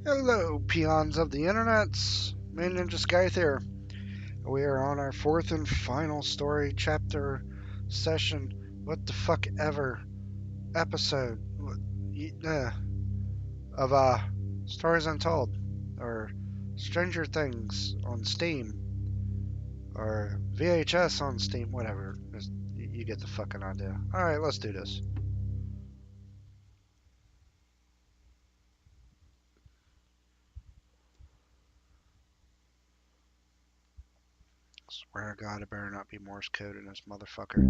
Hello, peons of the internets. Man Ninja Skyth here. We are on our fourth and final story chapter session. What the fuck ever episode of Stories Untold or Stranger Things on Steam or VHS on Steam, whatever. You get the fucking idea. All right, let's do this. Swear to God, it better not be Morse code in this motherfucker.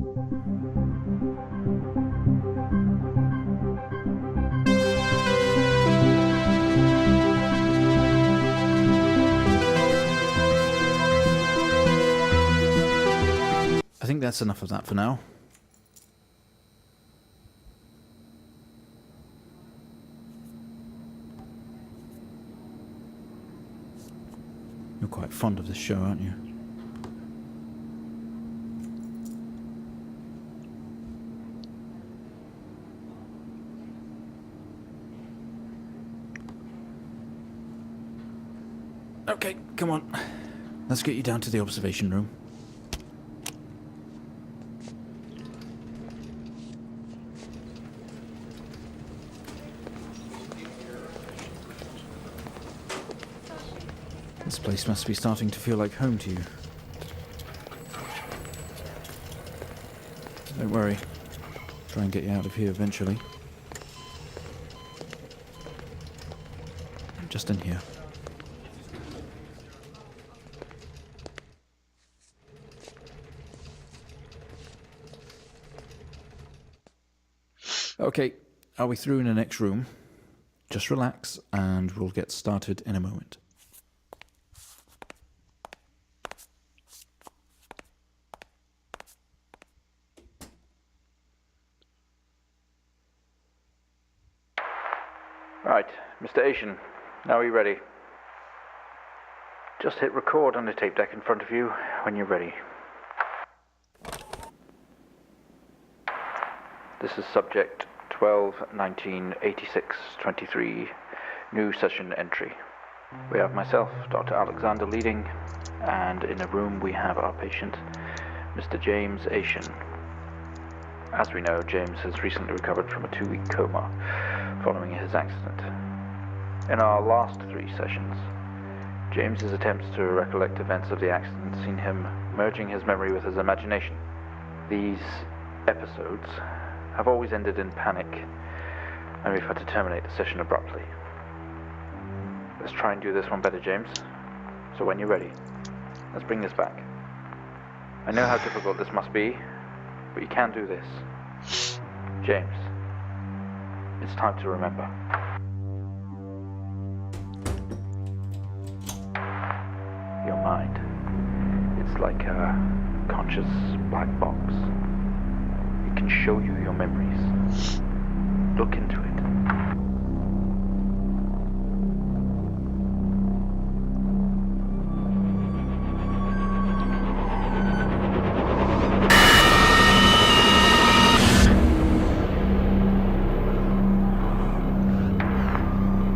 I think that's enough of that for now. You're quite fond of this show, aren't you? Okay, come on. Let's get you down to the observation room. This place must be starting to feel like home to you. Don't worry. Try and get you out of here eventually. Just in here. Okay, are we through in the next room? Just relax and we'll get started in a moment. Right, Mr. Asian, now are you ready? Just hit record on the tape deck in front of you when you're ready. This is subject 12-19-86-23, new session entry. We have myself, Dr. Alexander, leading, and in the room we have our patient, Mr. James Asian. As we know, James has recently recovered from a 2-week coma following his accident. In our last 3 sessions, James's attempts to recollect events of the accident seen him merging his memory with his imagination. These episodes have always ended in panic, and we've had to terminate the session abruptly. Let's try and do this one better, James. So when you're ready, let's bring this back. I know how difficult this must be, but you can do this. James, it's time to remember. Your mind, it's like a conscious black box. It can show you your memories. Look into it.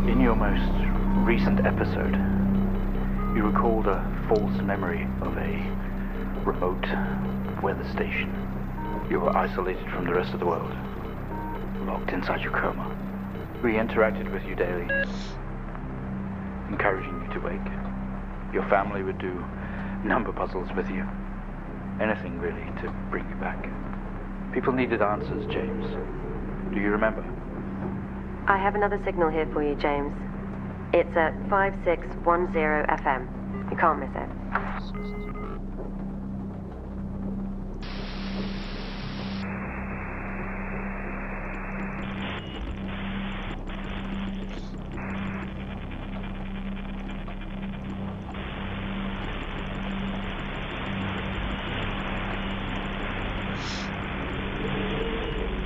In your most recent episode, you recalled a false memory of a remote weather station. You were isolated from the rest of the world, locked inside your coma. We interacted with you daily, encouraging you to wake. Your family would do number puzzles with you. Anything really to bring you back. People needed answers, James. Do you remember? I have another signal here for you, James. It's at 5610 FM. You can't miss it.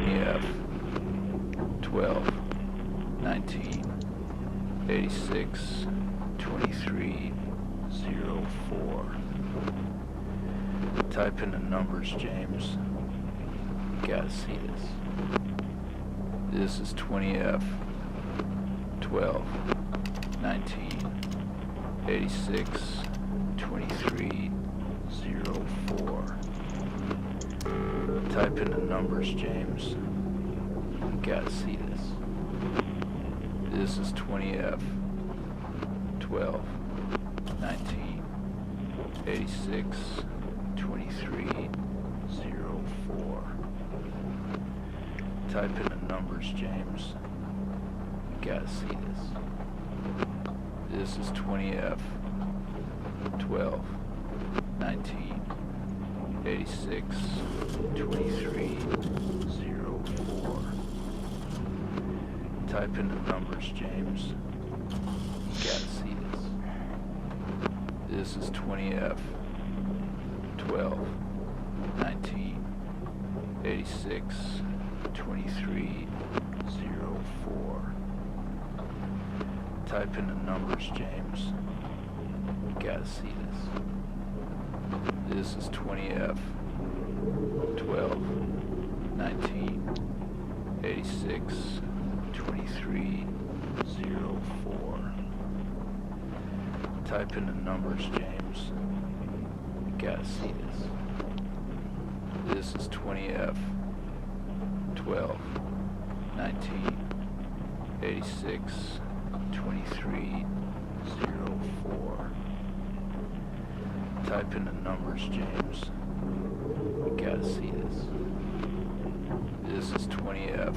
EF 12 19 86 23 04. Type in the numbers, James. You gotta see this. This is 20F 12 19, 86, 23, 04. Type in the numbers, James. You gotta see this. This is 20F, 12, 19, 86, 23, 04. Type in the numbers, James. You gotta see this. This is 20F, 12, 19, 86, 23, 04. Type in the numbers, James. You gotta see this. This is 20F, 12, 19, 86, 23, 04. Type in the numbers, James. You gotta see this. This is 20F, 12, 19, 86, 23, 04. Type in the numbers, James. You gotta see this. This is 20F, 12, 19, 86, 23, 04. Type in the numbers, James. You gotta see this. This is 20F,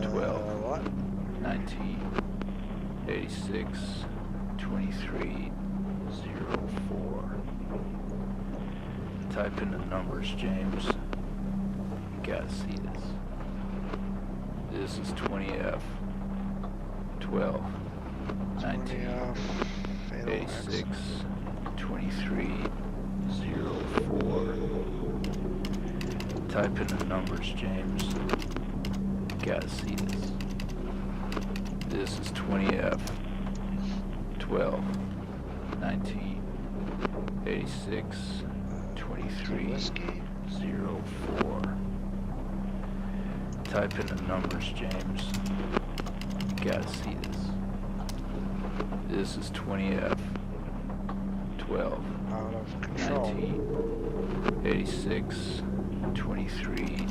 12, What? 19, 86, 23, 04. Type in the numbers, James. You gotta see this. This is 20F, 12, 19, 86, 23, 04. Type in the numbers, James. You gotta see this. This is 20F, 12, 19, 86, 23, Whiskey. 04. Type in the numbers, James. You gotta see this. This is 20F, 12, Out of control. 19, 86, 23,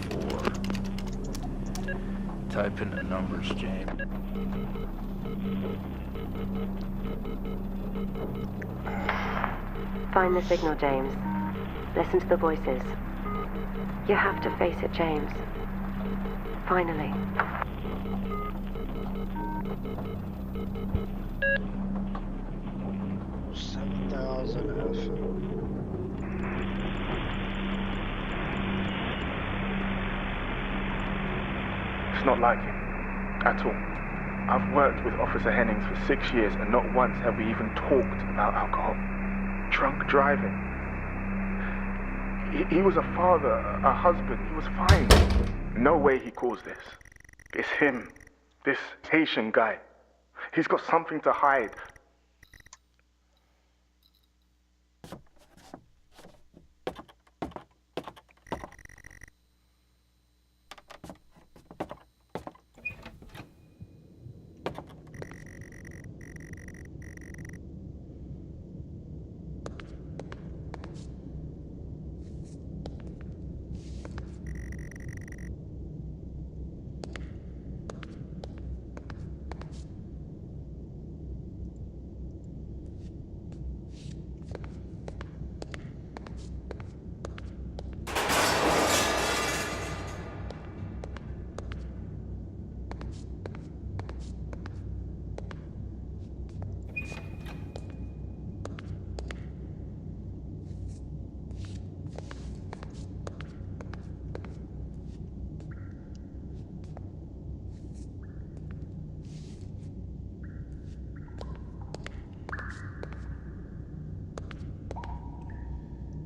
04. Type in the numbers, James. Find the signal, James. Listen to the voices. You have to face it, James. Finally. It's not like him, at all. I've worked with Officer Hennings for 6 years and not once have we even talked about alcohol. Drunk driving. He was a father, a husband, he was fine. No way he caused this. It's him, this Haitian guy. He's got something to hide.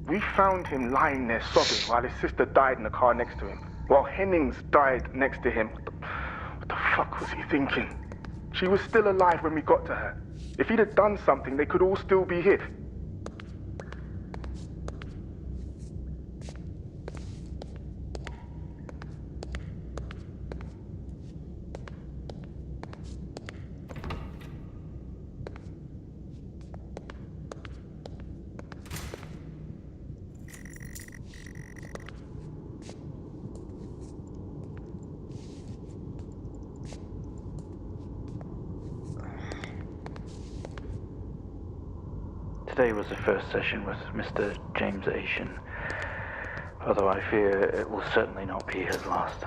We found him lying there sobbing while his sister died in the car next to him. While Hennings died next to him. What the fuck was he thinking? She was still alive when we got to her. If he'd have done something, they could all still be here. Today was the first session with Mr. James Asian, although I fear it will certainly not be his last.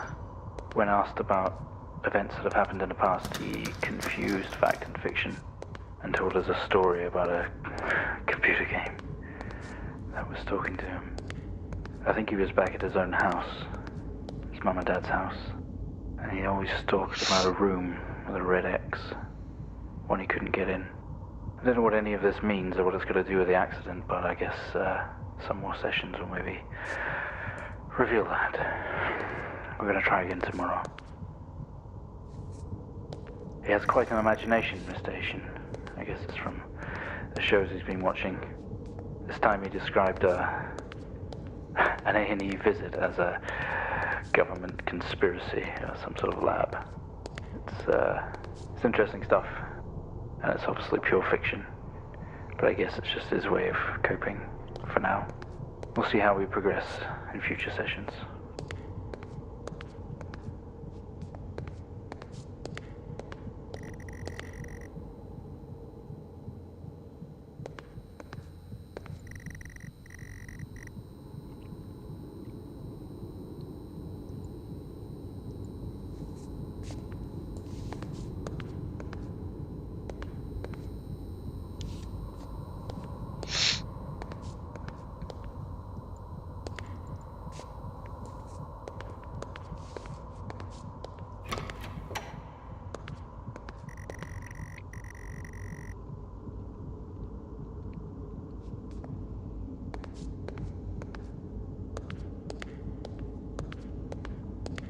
When asked about events that have happened in the past, he confused fact and fiction and told us a story about a computer game that was talking to him. I think he was back at his own house, his mum and dad's house, and he always talked about a room with a red X, one he couldn't get in. I don't know what any of this means or what it's got to do with the accident, but I guess some more sessions will maybe reveal that. We're going to try again tomorrow. He has quite an imagination, Mr. Asian. I guess it's from the shows he's been watching. This time he described an A&E visit as a government conspiracy or some sort of lab. It's interesting stuff, and it's obviously pure fiction, but I guess it's just his way of coping for now. We'll see how we progress in future sessions.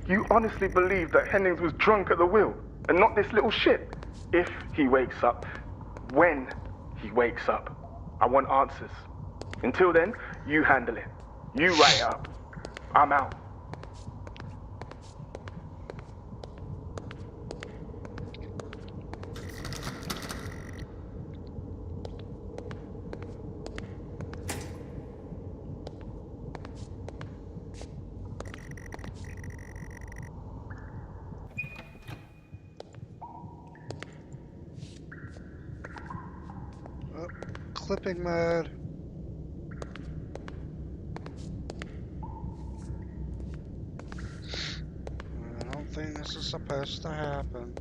You honestly believe that Hennings was drunk at the wheel and not this little shit? If he wakes up, when he wakes up, I want answers. Until then, you handle it. You write it up. I'm out. Oh, clipping mode. I don't think this is supposed to happen.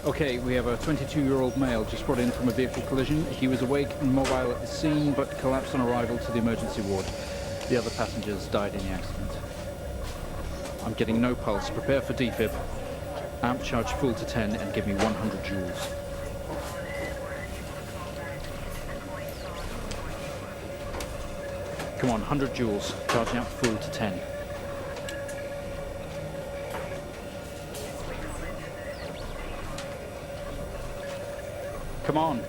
Okay, we have a 22-year-old male just brought in from a vehicle collision. He was awake and mobile at the scene, but collapsed on arrival to the emergency ward. The other passengers died in the accident. I'm getting no pulse. Prepare for defib. Amp charge full to 10 and give me 100 joules. Come on, 100 joules. Charging up full to 10. Come on.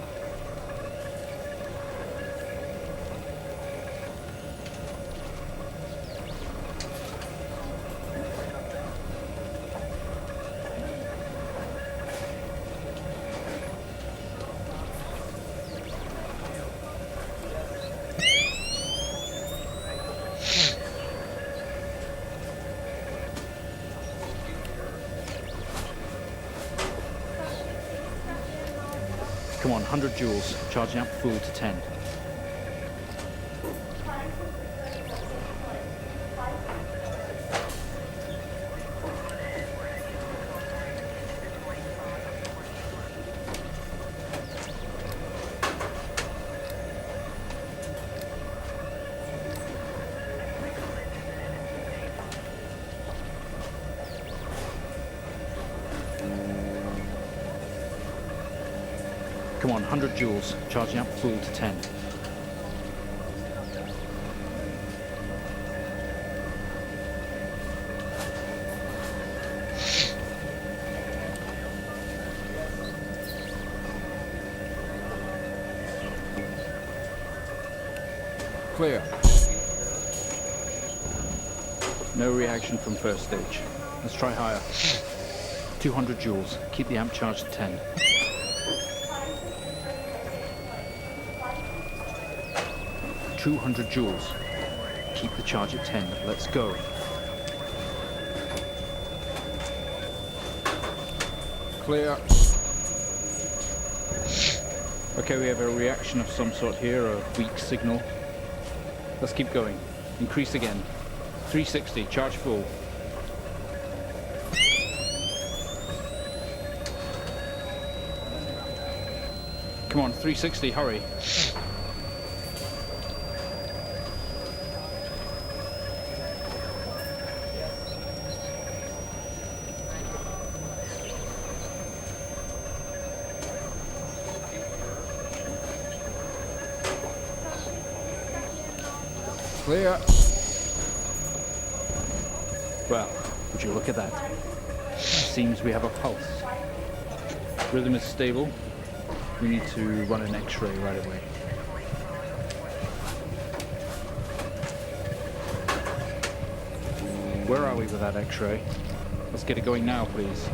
Come on, 100 joules. Charging up full to 10. Come on, 100 joules. Charging up full to 10. Clear. No reaction from first stage. Let's try higher. 200 joules. Keep the amp charged at 10. $200. Keep the charge at 10. Let's go. Clear. Okay, we have a reaction of some sort here, a weak signal. Let's keep going. Increase again. 360, charge full. Come on, 360, hurry. Clear. Well, would you look at that? Seems we have a pulse. Rhythm is stable. We need to run an X-ray right away. Where are we with that X-ray? Let's get it going now, please.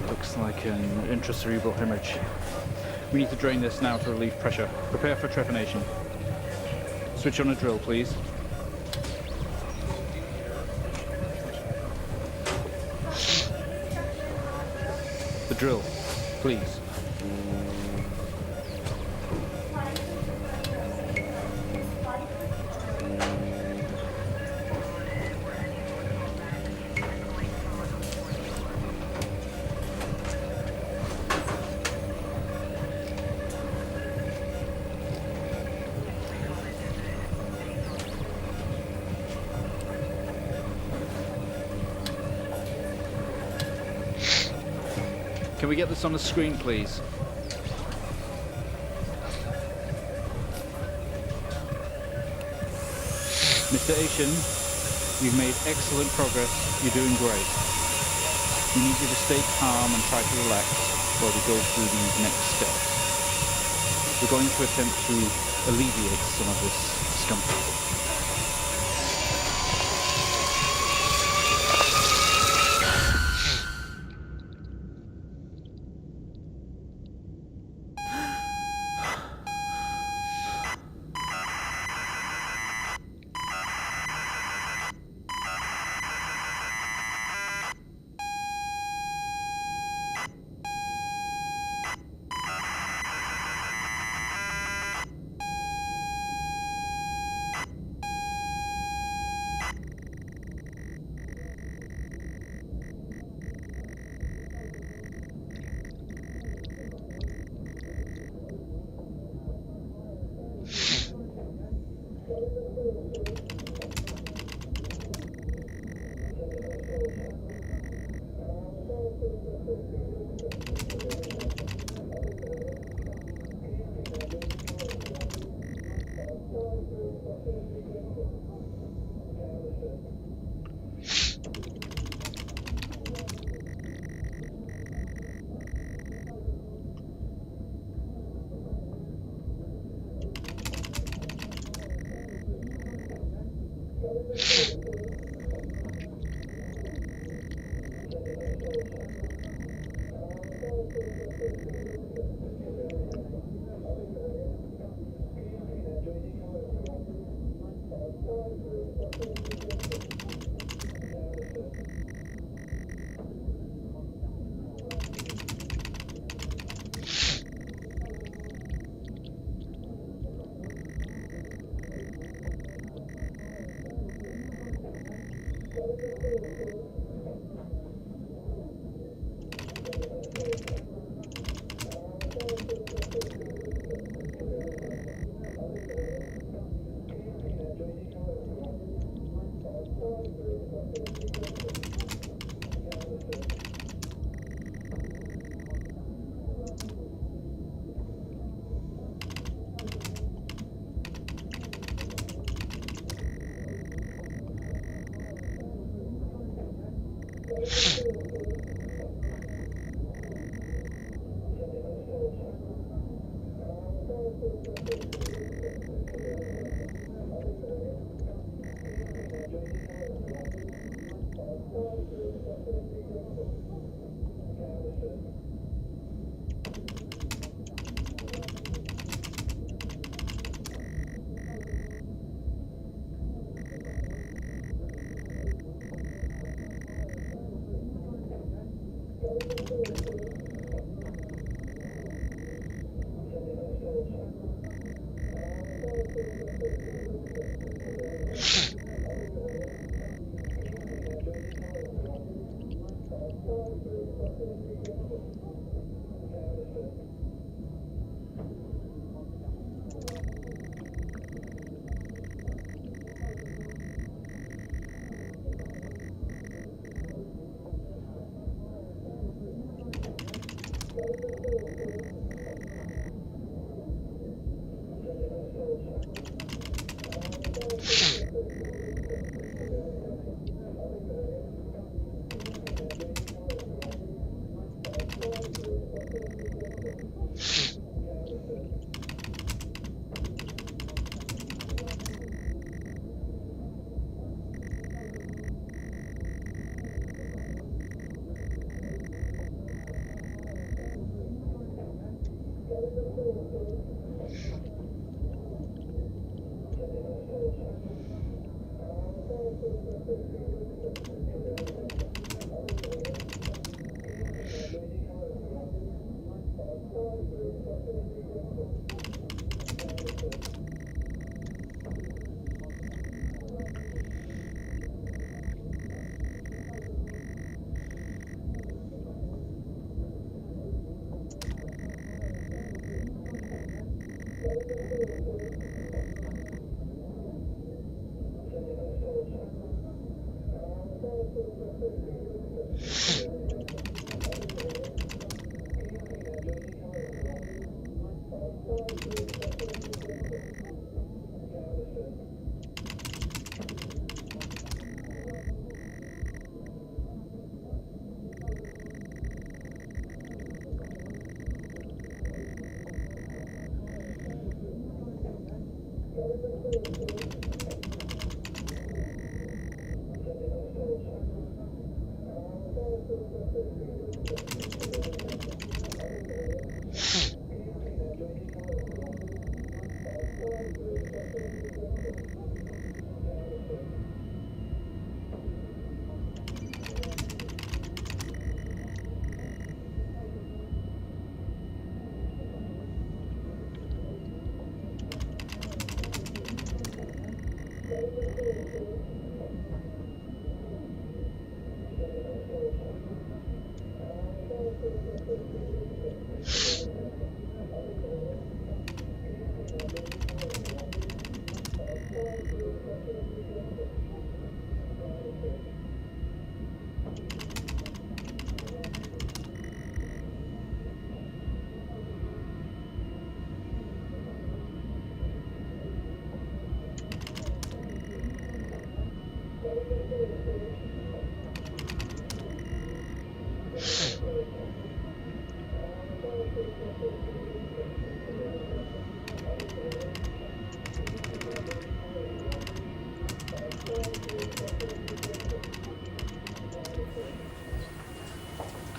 Looks like an intracerebral hemorrhage. We need to drain this now to relieve pressure. Prepare for trepanation. Switch on a drill, please. The drill, please. Can we get this on the screen, please? Mr. Asian, you've made excellent progress. You're doing great. We need you to stay calm and try to relax while we go through these next steps. We're going to attempt to alleviate some of this discomfort.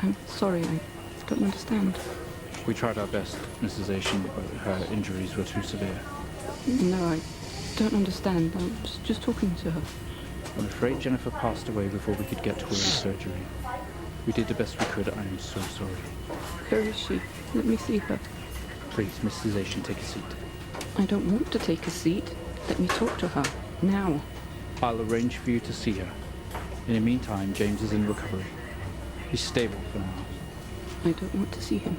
I'm sorry, I don't understand. We tried our best, Mrs. Asian, but her injuries were too severe. No, I don't understand. I'm just talking to her. I'm afraid Jennifer passed away before we could get to her surgery. We did the best we could. I am so sorry. Where is she? Let me see her. Please, Mrs. Asian, take a seat. I don't want to take a seat. Let me talk to her. Now. I'll arrange for you to see her. In the meantime, James is in recovery. He's stable for now. I don't want to see him.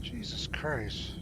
Jesus Christ.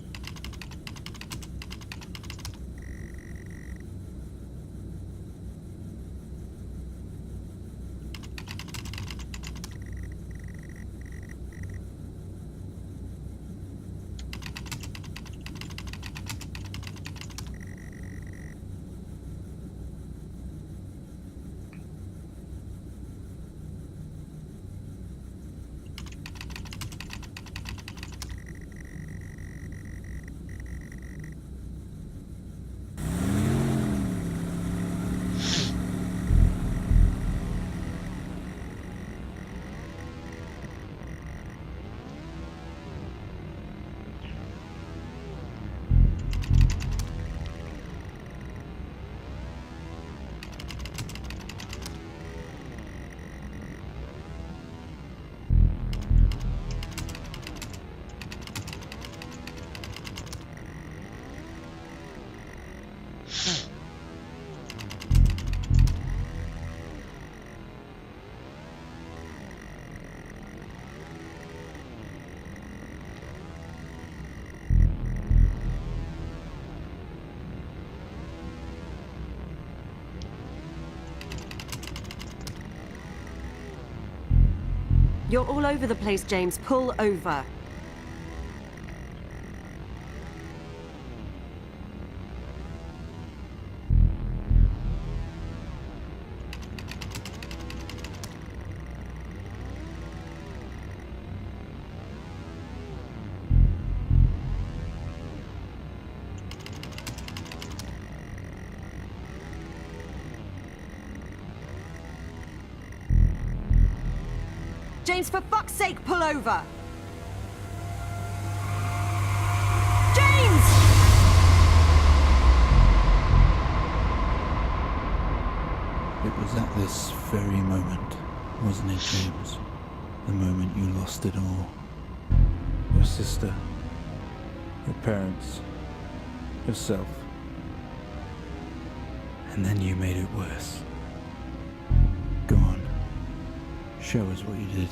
You're all over the place, James. Pull over. James, for fuck's sake, pull over! James! It was at this very moment, wasn't it, James? The moment you lost it all. sister, your parents, yourself. And then you made it worse. Go on. Show us what you did.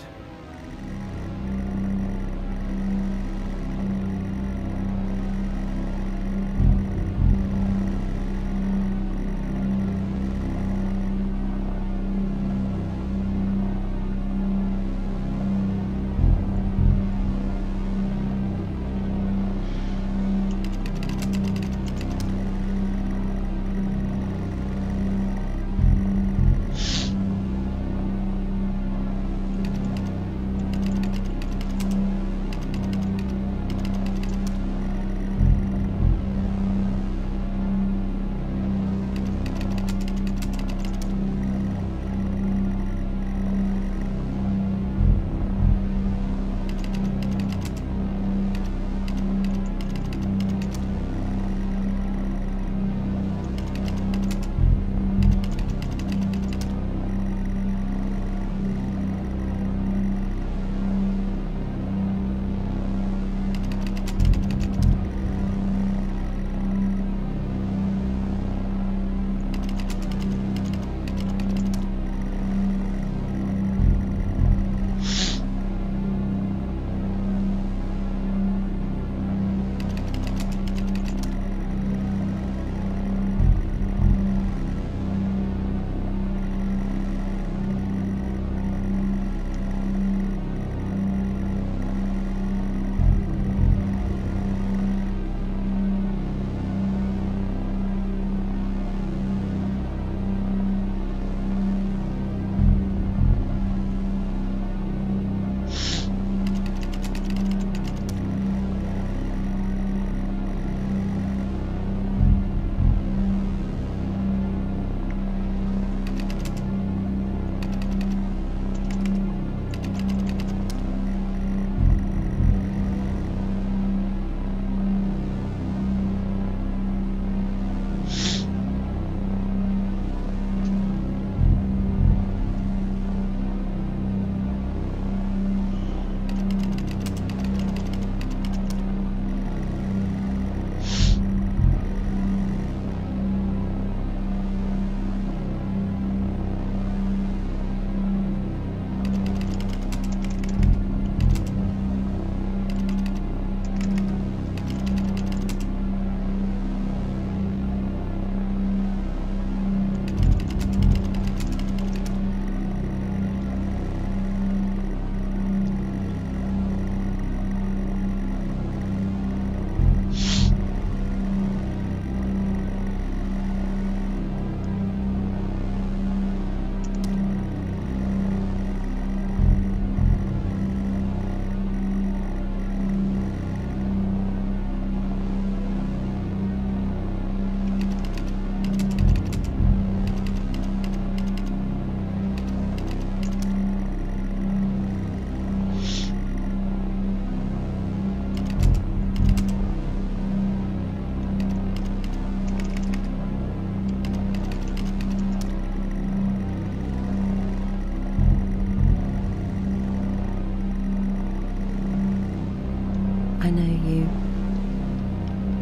I know you.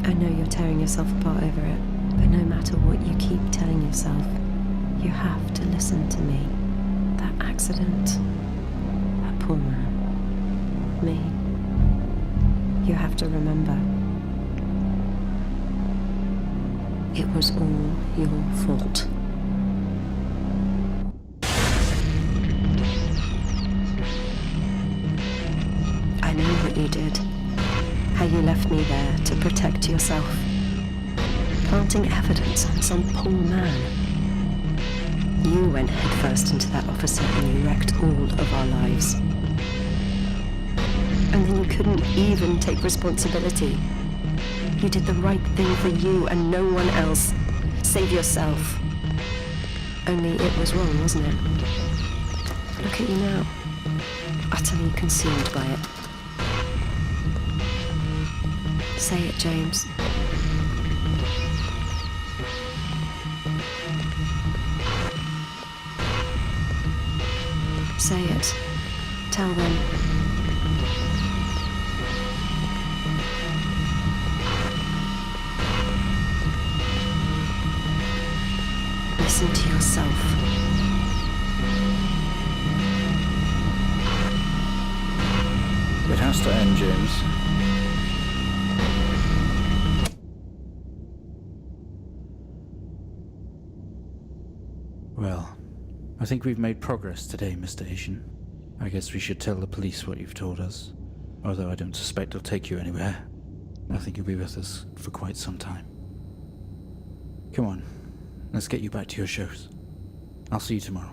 I know you're tearing yourself apart over it, but no matter what you keep telling yourself, you have to listen to me. That accident, that poor man, me. You have to remember. It was all your fault. I know what you did. How you left me there to protect yourself. Planting evidence on some poor man. You went headfirst into that officer and you wrecked all of our lives. And then you couldn't even take responsibility. You did the right thing for you and no one else. Save yourself. Only it was wrong, wasn't it? Look at you now. Utterly consumed by it. Say it, James. Say it. Tell them. yourself. It has to end, James. Well, I think we've made progress today, Mr. Asian. I guess we should tell the police what you've told us. Although I don't suspect they'll take you anywhere. I think you'll be with us for quite some time. Come on, let's get you back to your shows. I'll see you tomorrow.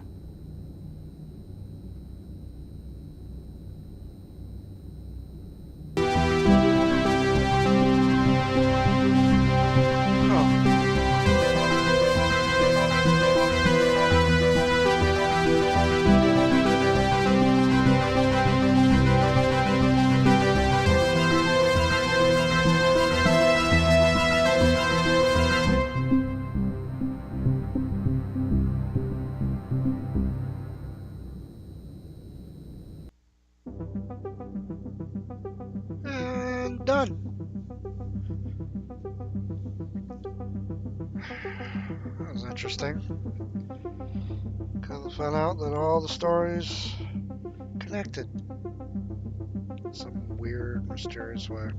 And done. That was interesting. Kind of found out that all the stories connected in some weird, mysterious way.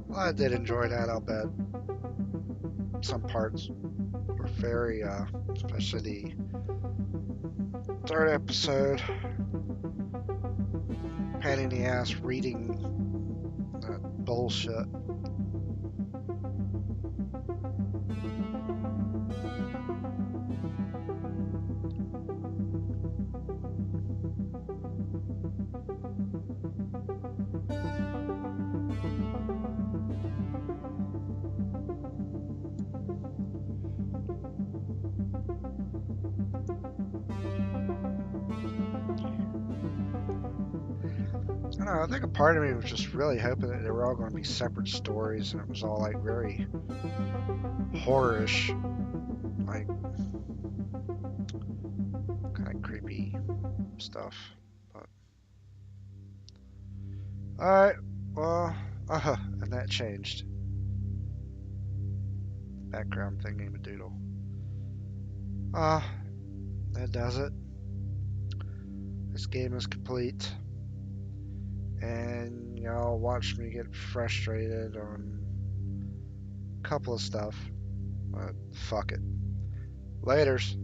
Well, I did enjoy that, I'll bet. Some parts were very, especially the third episode, pain in the ass reading that bullshit. I don't know, I think a part of me was just really hoping that they were all going to be separate stories and it was all like very horror-ish, like kind of creepy stuff. But alright, well, and that changed. Background thingy doodle. That does it. This game is complete. And y'all watch me get frustrated on a couple of stuff. But fuck it. Laters.